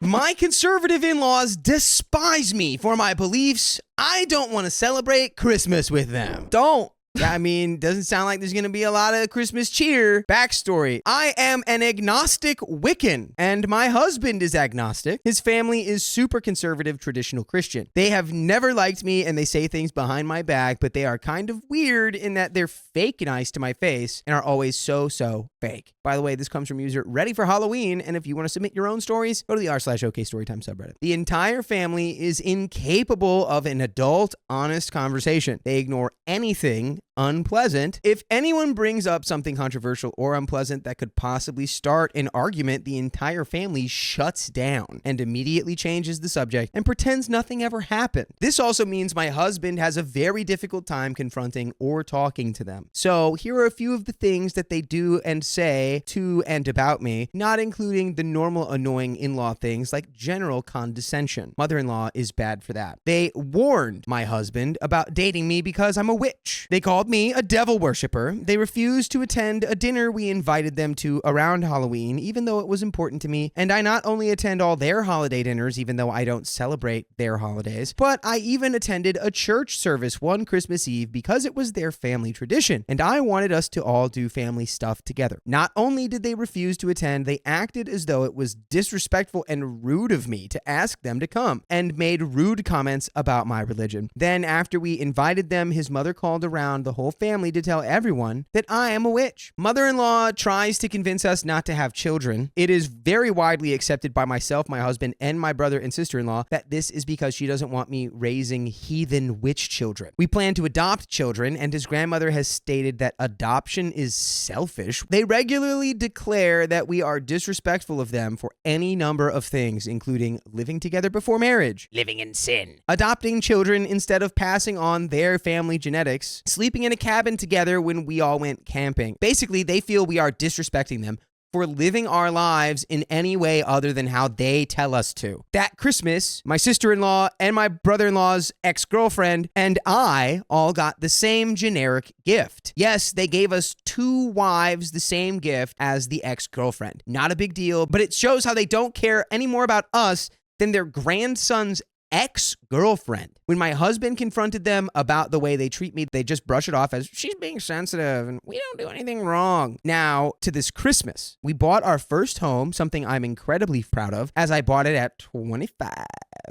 My conservative in-laws despise me for my beliefs. I don't want to celebrate Christmas with them. Don't. Yeah, I mean, doesn't sound like there's going to be a lot of Christmas cheer. Backstory. I am an agnostic Wiccan, and my husband is agnostic. His family is super conservative, traditional Christian. They have never liked me, and they say things behind my back, but they are kind of weird in that they're fake nice to my face and are always so fake. By the way, this comes from user Ready for Halloween, and if you want to submit your own stories, go to the r/OKStorytime subreddit. The entire family is incapable of an adult, honest conversation. They ignore anything unpleasant. If anyone brings up something controversial or unpleasant that could possibly start an argument, the entire family shuts down and immediately changes the subject and pretends nothing ever happened. This also means my husband has a very difficult time confronting or talking to them. So here are a few of the things that they do and say to and about me, not including the normal annoying in-law things like general condescension. Mother-in-law is bad for that. They warned my husband about dating me because I'm a witch. They called me a devil worshiper. They refused to attend a dinner we invited them to around Halloween, even though it was important to me. And I not only attend all their holiday dinners, even though I don't celebrate their holidays, but I even attended a church service one Christmas Eve because it was their family tradition, and I wanted us to all do family stuff together. Not only did they refuse to attend, they acted as though it was disrespectful and rude of me to ask them to come, and made rude comments about my religion. Then after we invited them, his mother called around the whole family to tell everyone that I am a witch. Mother-in-law tries to convince us not to have children. It is very widely accepted by myself, my husband, and my brother and sister-in-law that this is because she doesn't want me raising heathen witch children. We plan to adopt children, and his grandmother has stated that adoption is selfish. They regularly declare that we are disrespectful of them for any number of things, including living together before marriage, living in sin, adopting children instead of passing on their family genetics, sleeping in a cabin together when we all went camping. Basically, they feel we are disrespecting them for living our lives in any way other than how they tell us to. That Christmas, my sister-in-law and my brother-in-law's ex-girlfriend and I all got the same generic gift. Yes, they gave us 2 wives the same gift as the ex-girlfriend. Not a big deal, but it shows how they don't care any more about us than their grandson's ex-girlfriend. When my husband confronted them about the way they treat me, they just brush it off as she's being sensitive and we don't do anything wrong. Now, to this Christmas, we bought our first home, something I'm incredibly proud of, as I bought it at 25,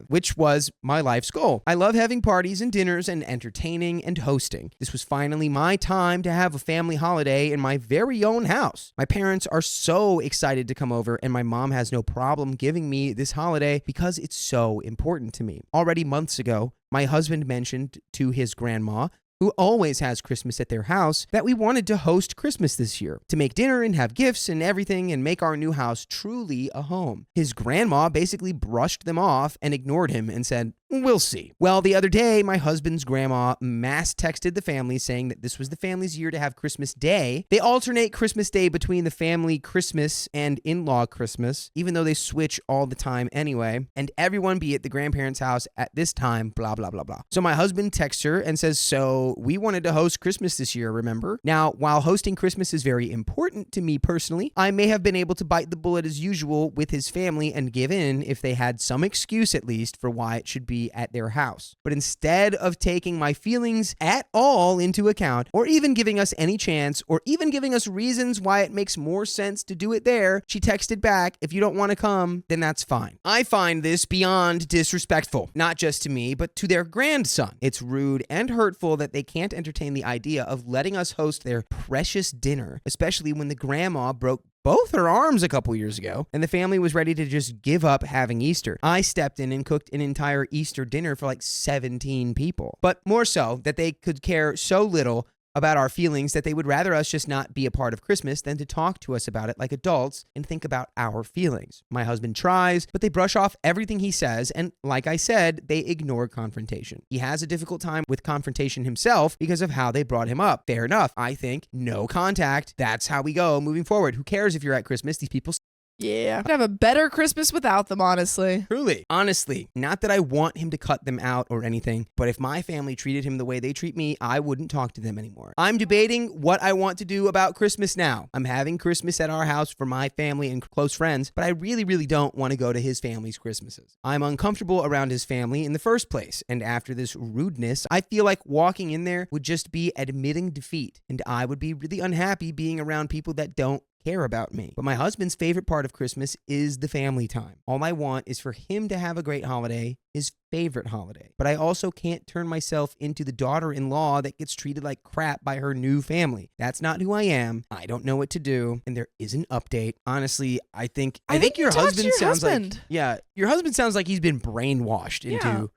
which was my life's goal. I love having parties and dinners and entertaining and hosting. This was finally my time to have a family holiday in my very own house. My parents are so excited to come over, and my mom has no problem giving me this holiday because it's so important to me. Already months ago, my husband mentioned to his grandma, who always has Christmas at their house, that we wanted to host Christmas this year, to make dinner and have gifts and everything and make our new house truly a home. His grandma basically brushed them off and ignored him and said, "We'll see." Well, the other day, my husband's grandma mass texted the family saying that this was the family's year to have Christmas Day. They alternate Christmas Day between the family Christmas and in-law Christmas, even though they switch all the time anyway, and everyone be at the grandparents' house at this time, blah, blah, blah, blah. So my husband texts her and says, "So we wanted to host Christmas this year, remember?" Now, while hosting Christmas is very important to me personally, I may have been able to bite the bullet as usual with his family and give in if they had some excuse at least for why it should be at their house. But instead of taking my feelings at all into account, or even giving us any chance, or even giving us reasons why it makes more sense to do it there, she texted back, "If you don't want to come, then that's fine." I find this beyond disrespectful, not just to me, but to their grandson. It's rude and hurtful that they can't entertain the idea of letting us host their precious dinner, especially when the grandma broke both her arms a couple years ago, and the family was ready to just give up having Easter. I stepped in and cooked an entire Easter dinner for like 17 people. But more so, that they could care so little about our feelings that they would rather us just not be a part of Christmas than to talk to us about it like adults and think about our feelings. My husband tries, but they brush off everything he says, and like I said, they ignore confrontation. He has a difficult time with confrontation himself because of how they brought him up. Fair enough. I think no contact. That's how we go moving forward. Who cares if you're at Christmas? These people Yeah. I'd have a better Christmas without them, honestly. Truly. Honestly, not that I want him to cut them out or anything, but if my family treated him the way they treat me, I wouldn't talk to them anymore. I'm debating what I want to do about Christmas now. I'm having Christmas at our house for my family and close friends, but I really, really don't want to go to his family's Christmases. I'm uncomfortable around his family in the first place, and after this rudeness, I feel like walking in there would just be admitting defeat, and I would be really unhappy being around people that don't care about me. But my husband's favorite part of Christmas is the family time. All I want is for him to have a great holiday, his favorite holiday. But I also can't turn myself into the daughter-in-law that gets treated like crap by her new family. That's not who I am. I don't know what to do, and there is an update. Honestly, I think your husband sounds like your husband sounds like he's been brainwashed into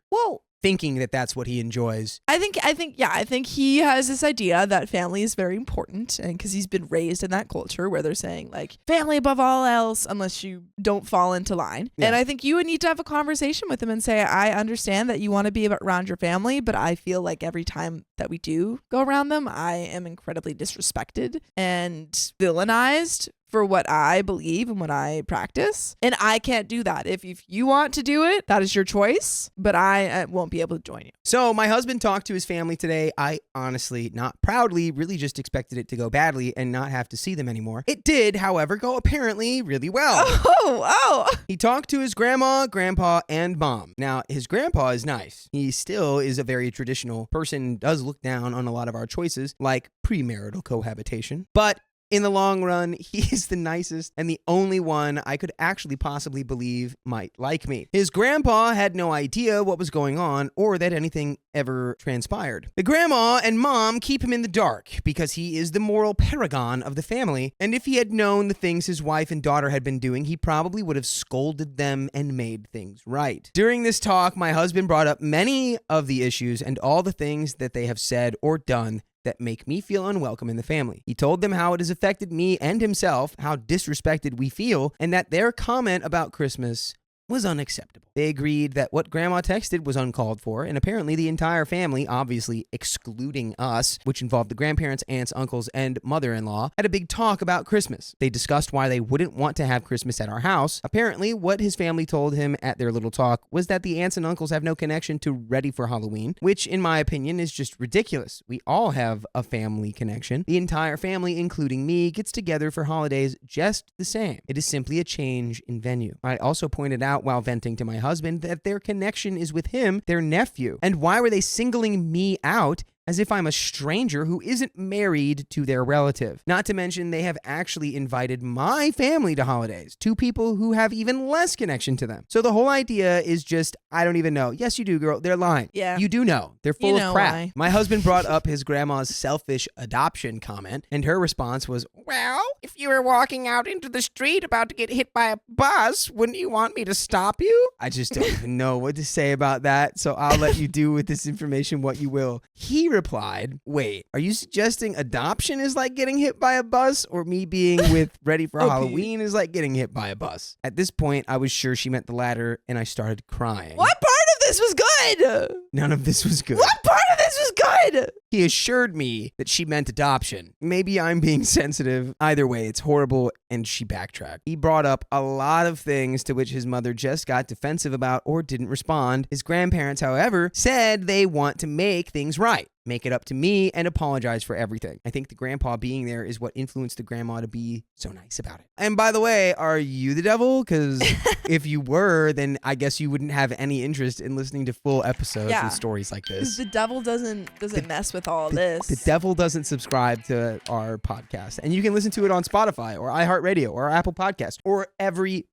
thinking that that's what he enjoys. I think he has this idea that family is very important, and because he's been raised in that culture where they're saying like family above all else unless you don't fall into line. Yeah. And I think you would need to have a conversation with him and say, I understand that you want to be around your family, but I feel like every time that we do go around them, I am incredibly disrespected and villainized for what I believe and what I practice. And I can't do that. If you want to do it, that is your choice, but I won't be able to join you. So my husband talked to his family today. I honestly, not proudly, really just expected it to go badly and not have to see them anymore. It did, however, go apparently really well. Oh. He talked to his grandma, grandpa, and mom. Now, his grandpa is nice. He still is a very traditional person, does look down on a lot of our choices, like premarital cohabitation. But in the long run, he is the nicest and the only one I could actually possibly believe might like me. His grandpa had no idea what was going on or that anything ever transpired. The grandma and mom keep him in the dark because he is the moral paragon of the family, and if he had known the things his wife and daughter had been doing, he probably would have scolded them and made things right. During this talk, my husband brought up many of the issues and all the things that they have said or done that make me feel unwelcome in the family. He told them how it has affected me and himself, how disrespected we feel, and that their comment about Christmas was unacceptable. They agreed that what Grandma texted was uncalled for, and apparently the entire family, obviously excluding us, which involved the grandparents, aunts, uncles, and mother-in-law, had a big talk about Christmas. They discussed why they wouldn't want to have Christmas at our house. Apparently, what his family told him at their little talk was that the aunts and uncles have no connection to Ready for Halloween, which in my opinion is just ridiculous. We all have a family connection. The entire family, including me, gets together for holidays just the same. It is simply a change in venue. I also pointed out while venting to my husband that their connection is with him, their nephew. And why were they singling me out as if I'm a stranger who isn't married to their relative? Not to mention, they have actually invited my family to holidays, two people who have even less connection to them. So the whole idea is just, I don't even know. Yes, you do, girl. They're lying. Yeah. You do know. They're full of crap. Why. My husband brought up his grandma's selfish adoption comment, and her response was, well, if you were walking out into the street about to get hit by a bus, wouldn't you want me to stop you? I just don't even know what to say about that, so I'll let you do with this information what you will. He replied, wait, are you suggesting adoption is like getting hit by a bus, or me being with Ready for Halloween is like getting hit by a bus? At this point, I was sure she meant the latter, and I started crying. What part of this was good? None of this was good. What part of this was good? He assured me that she meant adoption. Maybe I'm being sensitive. Either way, it's horrible, and she backtracked. He brought up a lot of things to which his mother just got defensive about or didn't respond. His grandparents, however, said they want to make things right. Make it up to me and apologize for everything. I think the grandpa being there is what influenced the grandma to be so nice about it. And by the way, are you the devil? Because if you were, then I guess you wouldn't have any interest in listening to full episodes with stories like this. The devil doesn't mess with all of this. The devil doesn't subscribe to our podcast. And you can listen to it on Spotify or iHeartRadio or Apple Podcast or every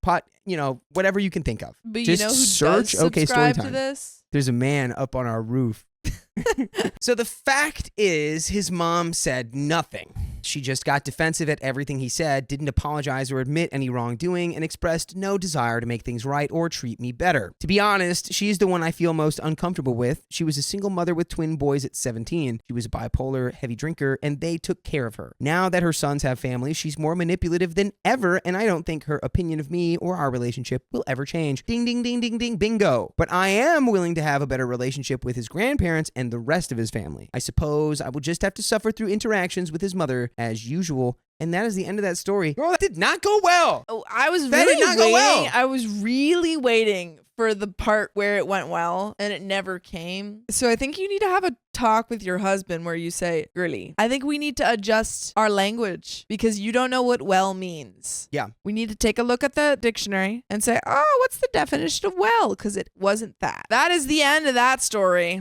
whatever you can think of. But just you know who search does subscribe Storytime. to this? There's a man up on our roof. So the fact is, his mom said nothing. She just got defensive at everything he said, didn't apologize or admit any wrongdoing, and expressed no desire to make things right or treat me better. To be honest, she's the one I feel most uncomfortable with. She was a single mother with twin boys at 17. She was a bipolar, heavy drinker, and they took care of her. Now that her sons have families, she's more manipulative than ever, and I don't think her opinion of me or our relationship will ever change. Ding, ding, ding, ding, ding, bingo. But I am willing to have a better relationship with his grandparents and the rest of his family. I suppose I will just have to suffer through interactions with his mother as usual. And that is the end of that story. Girl, that did not go well. Oh, I was That really did not go well. I was really waiting for the part where it went well, and it never came. So I think you need to have a talk with your husband where you say, girly, I think we need to adjust our language because you don't know what well means. Yeah. We need to take a look at the dictionary and say, oh, what's the definition of well? Because it wasn't that. That is the end of that story.